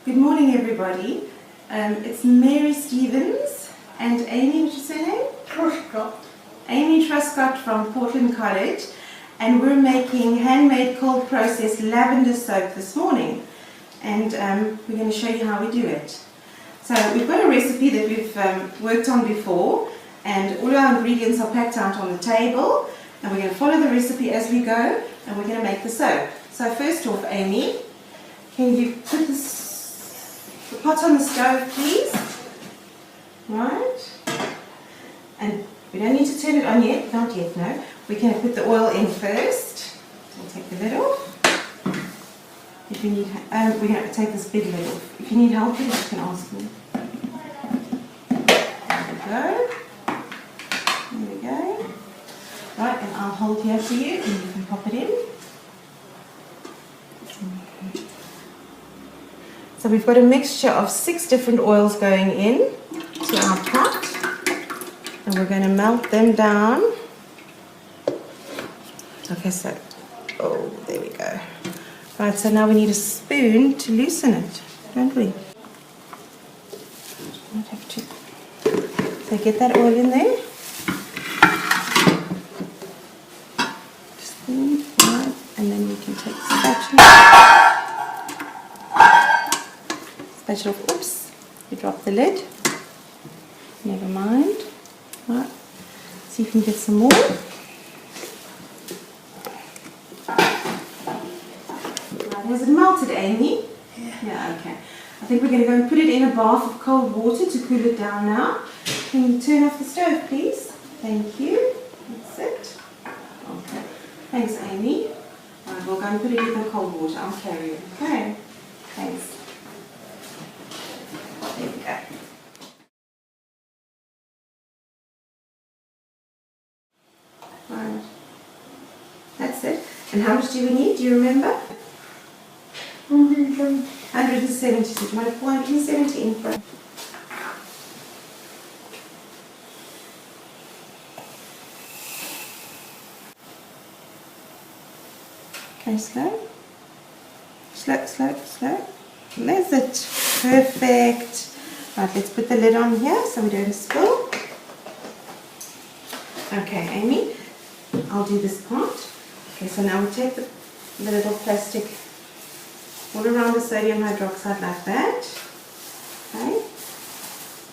Good morning, everybody. It's Mary Stevens and Amy, what's your surname? Truscott. Amy Truscott from Portland College, and we're making handmade cold processed lavender soap this morning, and we're going to show you how we do it. So we've got a recipe that we've worked on before, and all our ingredients are packed out on the table, and we're going to follow the recipe as we go, and we're going to make the soap. So first off, Amy, can you put the pot on the stove, please? Right. And we don't need to turn it on yet. Not yet, no. We're going to put the oil in first. We'll take the lid off. If you need, we're going to take this big lid off. If you need help with it, you can ask me. There we go. There we go. Right, and I'll hold here for you, and you can pop it in. So we've got a mixture of 6 different oils going in to our pot, and we're going to melt them down. Okay, so, oh, there we go. Right, so now we need a spoon to loosen it, don't we? Might have to. So get that oil in there. Spoon, right, and then we can take the spatula. Oops, you dropped the lid. Never mind. Right. See if you can get some more. Right. Has it melted, Amy? Yeah, okay. I think we're going to go and put it in a bath of cold water to cool it down now. Can you turn off the stove, please? Thank you. That's it. Okay. Thanks, Amy. Right, we'll go and put it in the cold water. I'll carry it. Okay. Thanks. There we go. Right. That's it. And how much do we need? Do you remember? 170. So do you want to pour 170 in front? Okay, slow. Slow, slow, slow. That's it. Perfect. Right, let's put the lid on here so we don't spill. Okay, Amy, I'll do this part. Okay, so now we take the little plastic all around the sodium hydroxide like that. Okay,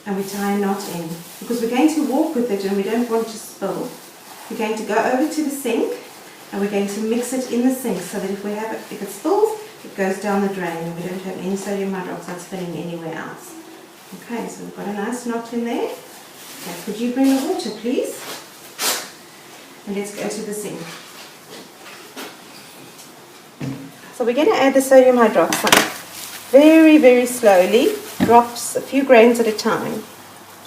and we tie a knot in because we're going to walk with it and we don't want to spill. We're going to go over to the sink and we're going to mix it in the sink so that if it spills, it goes down the drain and we don't have any sodium hydroxide spilling anywhere else. Okay, so we've got a nice knot in there. Okay, could you bring the water, please? And let's go to the sink. So we're going to add the sodium hydroxide very, very slowly, drops a few grains at a time.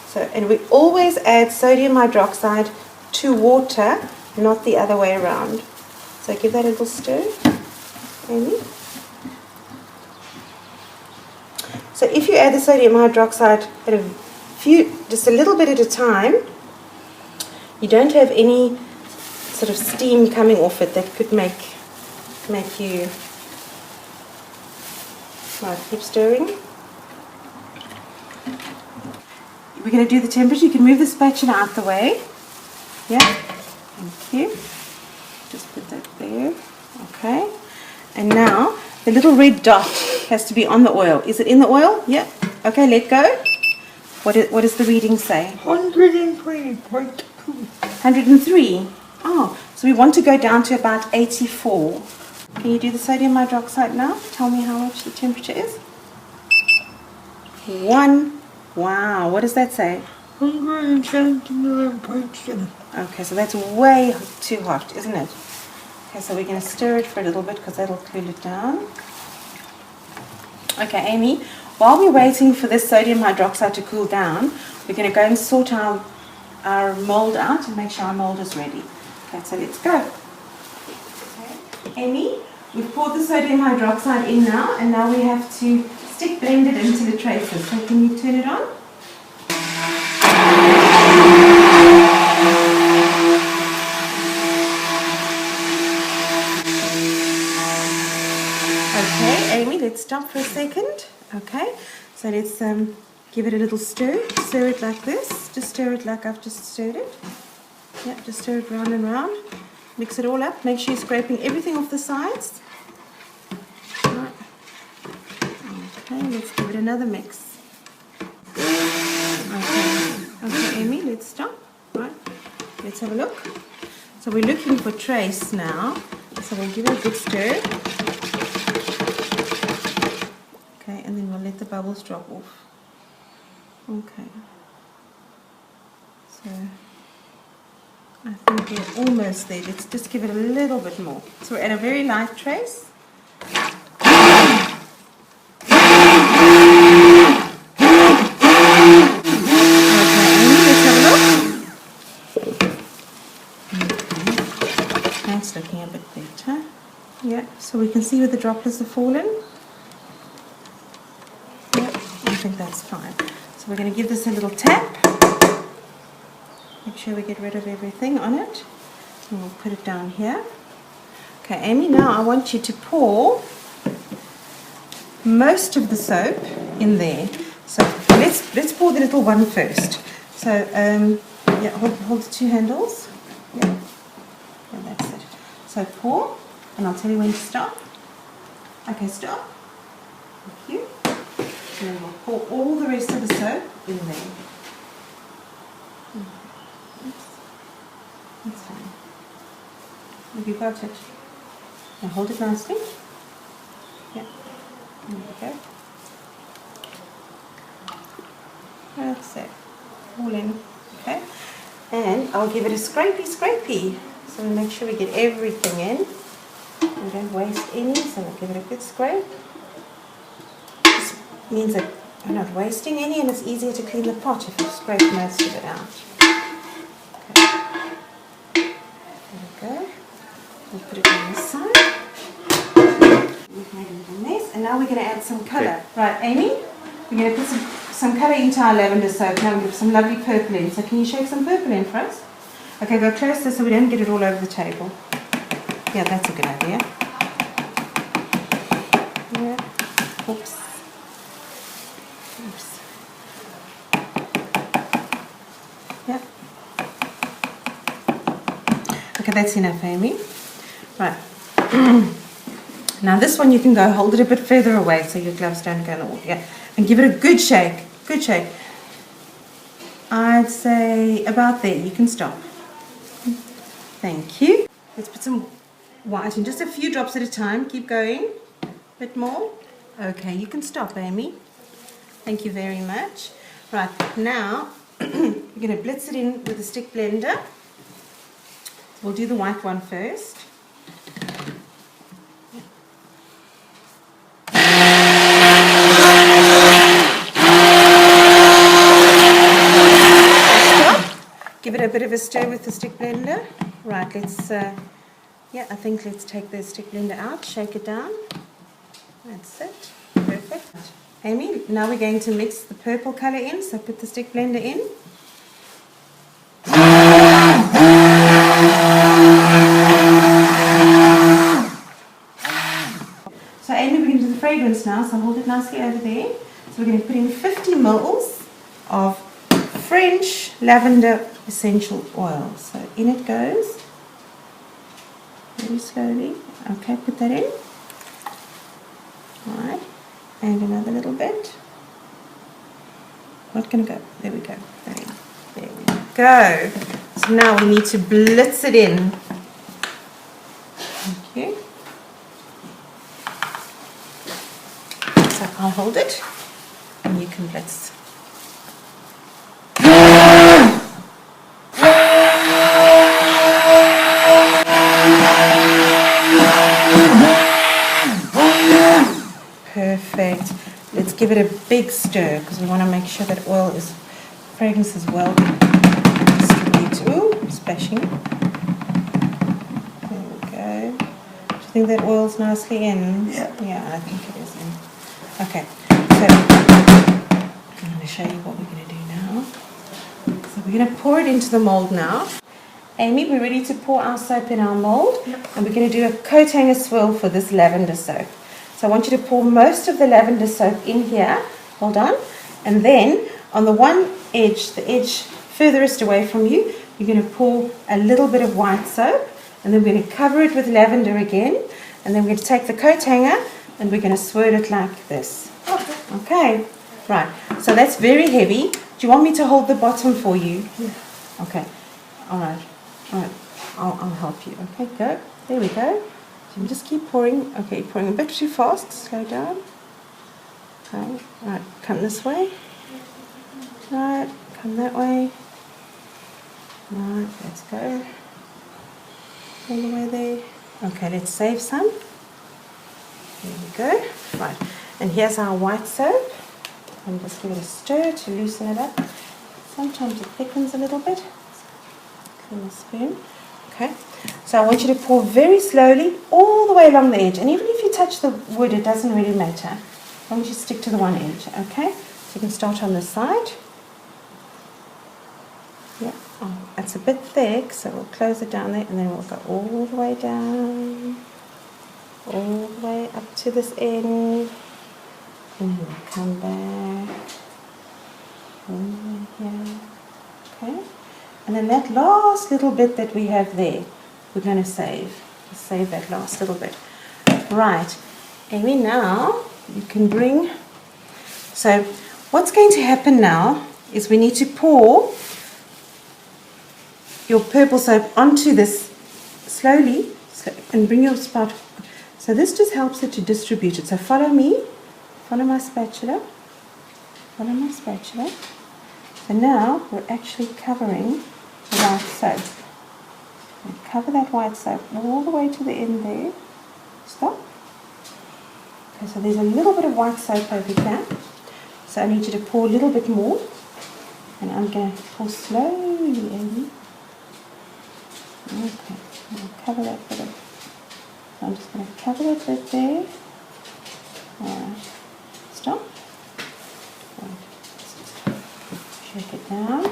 So, and we always add sodium hydroxide to water, not the other way around. So give that a little stir, Amy. So if you add the sodium hydroxide at just a little bit at a time, you don't have any sort of steam coming off it that could make you. Right, keep stirring. We're going to do the temperature. You can move the spatula out the way. Yeah, thank you. Just put that there. Okay, and now the little red dot has to be on the oil. Is it in the oil? Yeah. Okay, let go. What does the reading say? 103.2. 103. Oh, so we want to go down to about 84. Can you do the sodium hydroxide now? Tell me how much the temperature is. 1. Wow, what does that say? 179.7. Okay, so that's way too hot, isn't it? Okay, so we're going to stir it for a little bit because that'll cool it down. Okay, Amy, while we're waiting for this sodium hydroxide to cool down, we're going to go and sort our mold out and make sure our mold is ready. Okay, so let's go. Okay. Amy, we've poured the sodium hydroxide in now, and now we have to blend it into the traces. So can you turn it on? let's stop for a second. Okay, so let's give it a little stir. Stir it like this. Just stir it like I've just stirred it. Yeah, just stir it round and round. Mix it all up. Make sure you're scraping everything off the sides. Right. Okay, let's give it another mix. Okay, Amy, let's stop. Right, let's have a look. So we're looking for trace now. So we'll give it a good stir. Okay, and then we'll let the bubbles drop off. Okay. So I think we're almost there. Let's just give it a little bit more. So we're at a very light trace. That's looking a bit better. Yeah, so we can see where the droplets have fallen. Yeah, I think that's fine. So we're going to give this a little tap. Make sure we get rid of everything on it. And we'll put it down here. Okay, Amy, now I want you to pour most of the soap in there. So let's pour the little one first. So yeah, hold the two handles. Yeah, that's it. So pour, and I'll tell you when to stop. Okay, stop. Thank you. And then we'll pour all the rest of the soap in there. Oops. That's fine. Have you got it? Now hold it nicely. Yeah. There we go. That's it. All in. Okay. And I'll give it a scrapey. So we make sure we get everything in. We don't waste any, so we'll give it a good scrape. This means that we're not wasting any, and it's easier to clean the pot if you scrape most of it out. Okay. There we go. We'll put it on this side. We've made a little mess, and now we're going to add some colour. Right, Amy, we're going to put some colour into our lavender soap. Now we have some lovely purple in. So can you shake some purple in for us? Okay, go closer so we don't get it all over the table. Yeah, that's a good idea. Yeah. Oops. Yeah. Okay, that's enough, Amy. Right. Now this one you can go hold it a bit further away so your gloves don't go in the water. Yeah. And give it a good shake. Good shake. I'd say about there. You can stop. Thank you. Let's put some white in, just a few drops at a time. Keep going. A bit more. Okay, you can stop, Amy. Thank you very much. Right, now we're going to blitz it in with a stick blender. So we'll do the white one first. Give it a bit of a stir with the stick blender. Right, let's, yeah, I think let's take the stick blender out, shake it down. That's it. Perfect. Amy, now we're going to mix the purple colour in, so put the stick blender in. So Amy, we're going to do the fragrance now, so hold it nicely over there. So we're going to put in 50 ml of French lavender essential oil. So in it goes. Very slowly. Okay, put that in. Alright. And another little bit. Not going to go. There we go. There we go. So now we need to blitz it in. Thank you. So I'll hold it and you can blitz. Perfect. Let's give it a big stir because we want to make sure that fragrance is well distributed. Ooh, splashing. There we go. Do you think that oil's nicely in? Yeah. Yeah, I think it is in. Okay, so I'm going to show you what we're going to do now. So we're going to pour it into the mold now. Amy, we're ready to pour our soap in our mold. Yep. And we're going to do a coat hanger swirl for this lavender soap. So I want you to pour most of the lavender soap in here. Hold on. And then on the one edge, the edge furthest away from you, you're going to pour a little bit of white soap. And then we're going to cover it with lavender again. And then we're going to take the coat hanger and we're going to swirl it like this. Okay. Right. So that's very heavy. Do you want me to hold the bottom for you? Yeah. Okay. All right. All right. I'll help you. Okay, go. There we go. So you just keep pouring. Okay, pouring a bit too fast. Slow down. Okay. Right. Come this way. Right. Come that way. Right. Let's go. All the way there. Okay, let's save some. There we go. Right. And here's our white soap. I'm just give it a stir to loosen it up. Sometimes it thickens a little bit. Clean the spoon. Okay. So I want you to pour very slowly all the way along the edge. And even if you touch the wood, it doesn't really matter. As long as you stick to the one edge. Okay. So you can start on this side. Yeah. Oh, it's a bit thick, so we'll close it down there, and then we'll go all the way down, all the way up to this end, and then we'll come back, over here, okay? And then that last little bit that we have there, we're going to save. Just save that last little bit. Right, Amy, now you can bring, so what's going to happen now is we need to pour your purple soap onto this slowly and bring your spout. So this just helps it to distribute it. So follow me, follow my spatula, follow my spatula. So now we're actually covering the white soap. And cover that white soap all the way to the end there. Stop. Okay, so there's a little bit of white soap over here. So I need you to pour a little bit more. And I'm going to pour slowly in. Okay, I'll cover that bit of, I'm just going to cover that bit there. Alright, stop. Shake it down.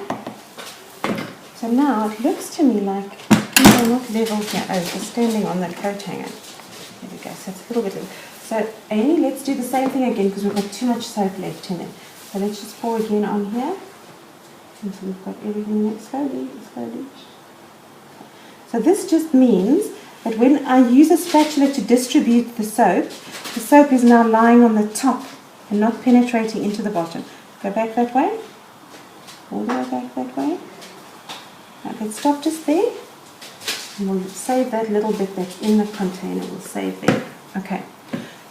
So now it looks to me like you're not level here. Oh, it's standing on that coat hanger. There we go, so it's a little bit level. So Amy, let's do the same thing again because we've got too much soap left in it. So let's just pour again on here. And so we've got everything there. Slowly, slowly. So this just means that when I use a spatula to distribute the soap is now lying on the top and not penetrating into the bottom. Go back that way. All the way back that way. Now let's stop just there. And we'll save that little bit that's in the container. We'll save there. Okay.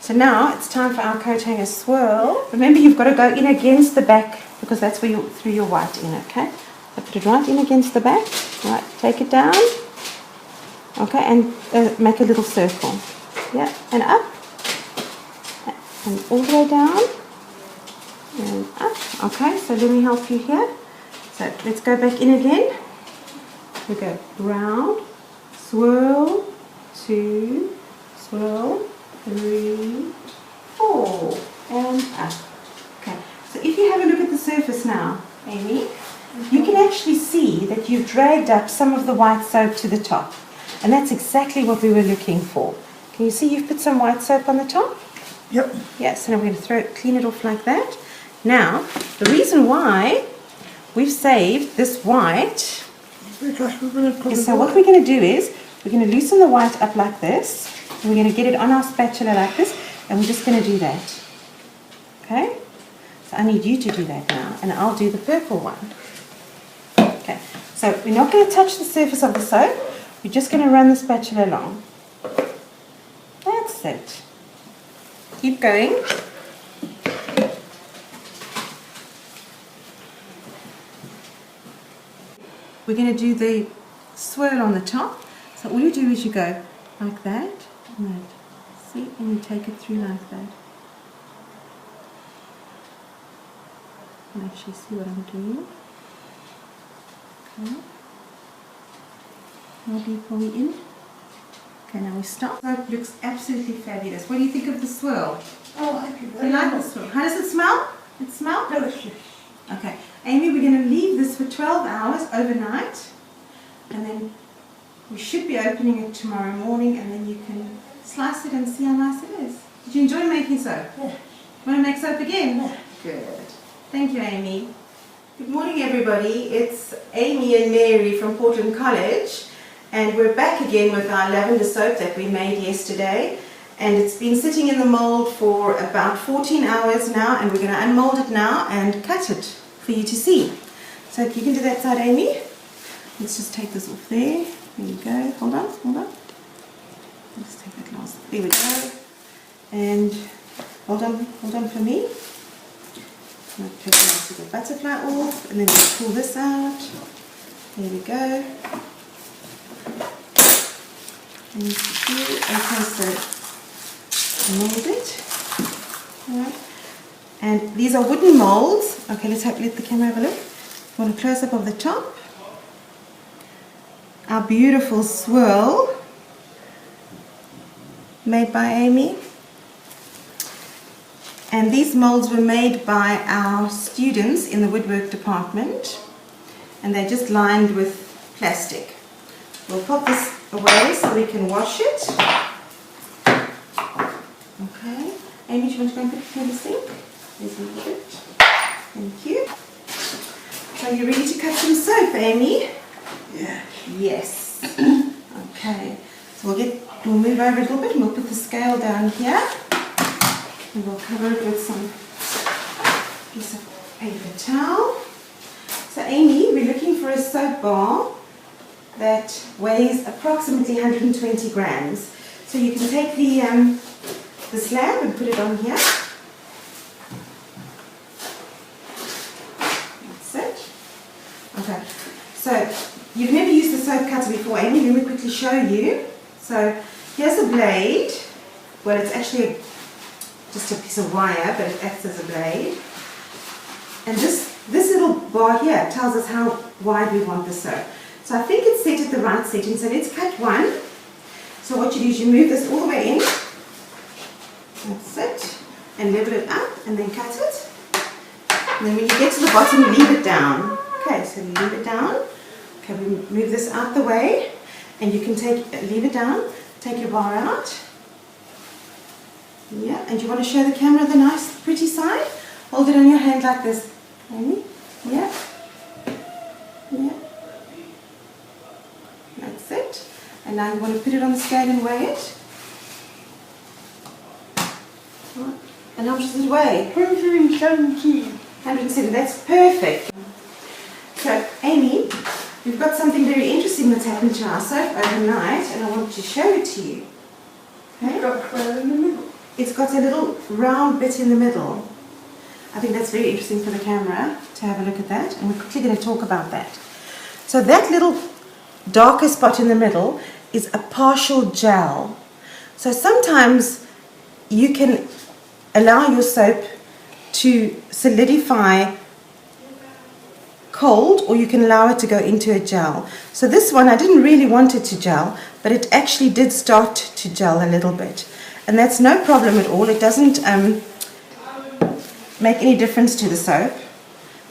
So now it's time for our coat hanger swirl. Remember, you've got to go in against the back because that's where you threw your white in, okay? So put it right in against the back. Right, take it down. Okay, and make a little circle. Yeah, and up. And all the way down. And up. Okay, so let me help you here. So let's go back in again. We go round, swirl, 2, swirl, 3, 4, and up. Okay, so if you have a look at the surface now, Amy, you can actually see that you've dragged up some of the white soap to the top. And that's exactly what we were looking for. Can you see you've put some white soap on the top? Yep. Yes, so now we're going to clean it off like that. Now, the reason why we've saved this white Because we're going to put is it so what we're going to do is we're going to loosen the white up like this. And we're going to get it on our spatula like this. And we're just going to do that. Okay? So I need you to do that now. And I'll do the purple one. Okay, so we're not going to touch the surface of the soap. We're just going to run the spatula along. That's it. Keep going. We're going to do the swirl on the top. So all you do is you go like that, and that. See, and you take it through like that. You can actually see what I'm doing. Okay. How deep are we in? Okay, now we stop. So it looks absolutely fabulous. What do you think of the swirl? Oh, thank you Do very you like the much. swirl? How does it smell? It smells? Delicious. Okay, Amy, we're going to leave this for 12 hours overnight, and then we should be opening it tomorrow morning, and then you can slice it and see how nice it is. Did you enjoy making soap? Yeah. Want to make soap again? Yeah. Good. Thank you, Amy. Good morning, everybody. It's Amy and Mary from Portland College, and we're back again with our lavender soap that we made yesterday. And it's been sitting in the mold for about 14 hours now, and we're going to unmold it now and cut it for you to see. So if you can do that side, Amy. Let's just take this off there. There you go. Hold on, hold on. Let's take that last. There we go. And hold on for me. I'll take the rest of the butterfly off, and then we'll pull this out. There we go. And you see, okay, so mold it. Alright. And these are wooden molds. Okay, let the camera have a look. Want a close up of the top. Our beautiful swirl made by Amy. And these molds were made by our students in the woodwork department, and they're just lined with plastic. We'll pop this away so we can wash it. Okay. Amy, do you want to go and put it in the sink? There's a little bit. Thank you. So you're ready to cut some soap, Amy? Yeah. Yes. Okay. So we'll move over a little bit and we'll put the scale down here. And we'll cover it with some piece of paper towel. So Amy, we're looking for a soap bar that weighs approximately 120 grams. So you can take the slab and put it on here. That's it. Okay. So you've never used the soap cutter before, Amy. Let me quickly show you. So here's a blade. Well, it's actually just a piece of wire, but it acts as a blade. And this little bar here tells us how wide we want the soap. So I think it's set at the right setting. So let's cut one. So what you do is you move this all the way in. That's it. And level it up and then cut it. And then when you get to the bottom, leave it down. Okay, so leave it down. Okay, we move this out the way. And you can leave it down, take your bar out. Yeah, and you want to show the camera the nice, pretty side? Hold it on your hand like this, Amy. Yeah. Yeah. That's it. And now you want to put it on the scale and weigh it. Right. And how much does it weigh? 117. 107. That's perfect. So, Amy, we've got something very interesting that's happened to our soap overnight, and I want to show it to you. Okay? Got 12 in the middle. It's got a little round bit in the middle. I think that's very interesting for the camera to have a look at that, and we're quickly going to talk about that. So that little darker spot in the middle is a partial gel. So sometimes you can allow your soap to solidify cold, or you can allow it to go into a gel. So this one, I didn't really want it to gel, but it actually did start to gel a little bit. And that's no problem at all. It doesn't make any difference to the soap.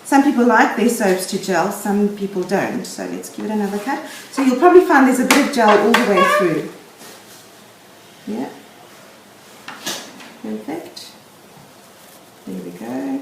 Some people like their soaps to gel, some people don't. So let's give it another cut. So you'll probably find there's a bit of gel all the way through. Yeah. Perfect. There we go.